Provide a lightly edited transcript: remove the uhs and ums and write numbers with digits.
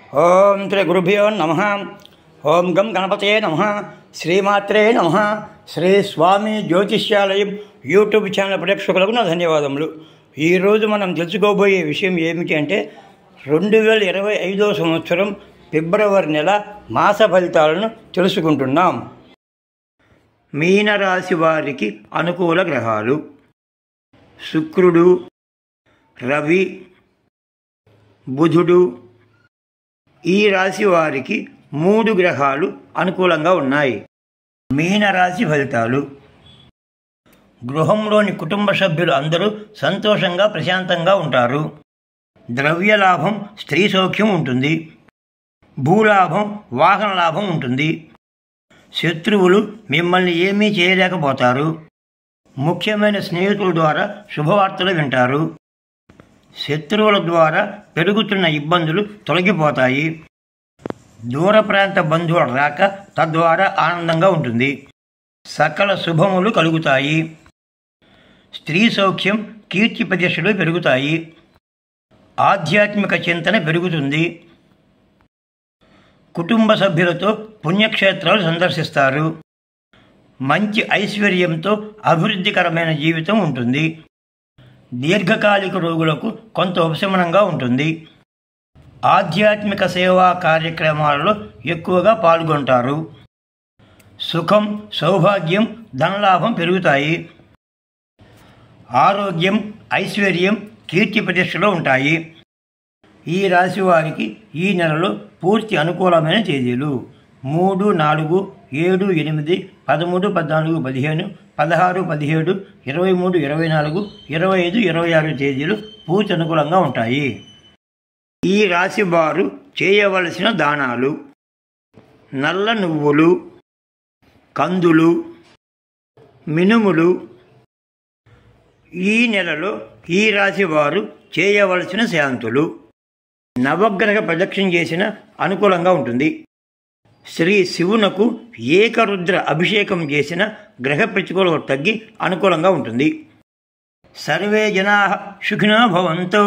ఓం శ్రీ గురుభ్యో నమః. ఓం గం గణపతయే నమః. శ్రీమాత్రే నమః. శ్రీ స్వామి జ్యోతిష్యాలయం యూట్యూబ్ ఛానల్ ప్రేక్షకులకు నా ధన్యవాదములు. ఈరోజు మనం తెలుసుకోబోయే విషయం ఏమిటి అంటే 2025 సంవత్సరం ఫిబ్రవరి నెల మాస ఫలితాలను తెలుసుకుంటున్నాం. మీనరాశి వారికి అనుకూల గ్రహాలు: శుక్రుడు, రవి, బుధుడు. ఈ రాశి వారికి 3 గ్రహాలు అనుకూలంగా ఉన్నాయి. మీనరాశి ఫలితాలు: గృహంలోని కుటుంబ సభ్యులు అందరూ సంతోషంగా ప్రశాంతంగా ఉంటారు. ద్రవ్య లాభం, స్త్రీ సౌఖ్యం ఉంటుంది. భూలాభం, వాహన లాభం ఉంటుంది. శత్రువులు మిమ్మల్ని ఏమీ చేయలేకపోతారు. ముఖ్యమైన స్నేహితుల ద్వారా శుభవార్తలు వింటారు. శత్రువుల ద్వారా పెరుగుతున్న ఇబ్బందులు తొలగిపోతాయి. దూర ప్రాంత బంధువుల రాక తద్వారా ఆనందంగా ఉంటుంది. సకల శుభములు కలుగుతాయి. స్త్రీ సౌఖ్యం, కీర్తి ప్రతిష్టలు పెరుగుతాయి. ఆధ్యాత్మిక చింతన పెరుగుతుంది. కుటుంబ సభ్యులతో పుణ్యక్షేత్రాలు సందర్శిస్తారు. మంచి ఐశ్వర్యంతో అభివృద్ధికరమైన జీవితం ఉంటుంది. దీర్ఘకాలిక రోగులకు కొంత ఉపశమనంగా ఉంటుంది. ఆధ్యాత్మిక సేవా కార్యక్రమాలలో ఎక్కువగా పాల్గొంటారు. సుఖం, సౌభాగ్యం, ధనలాభం పెరుగుతాయి. ఆరోగ్యం, ఐశ్వర్యం, కీర్తి ప్రతిష్టలు ఉంటాయి. ఈ రాశి వారికి ఈ నెలలో పూర్తి అనుకూలమైన తేదీలు: 3, 4, 7, 8, 13, 14, 15, 16, 17, 23, 24, 25, 26 తేదీలు పూర్తి అనుకూలంగా ఉంటాయి. ఈ రాశి వారు చేయవలసిన దానాలు: నల్ల నువ్వులు, కందులు, మినుములు. ఈ నెలలో ఈ రాశి వారు చేయవలసిన శాంతులు: నవగ్రహ ప్రదక్షిణ చేసిన అనుకూలంగా ఉంటుంది. శ్రీ శివునకు ఏకరుద్ర అభిషేకం చేసిన గ్రహ ప్రతికూలత తగ్గి అనుకూలంగా ఉంటుంది. సర్వే జనాః సుఖినో భవంతు.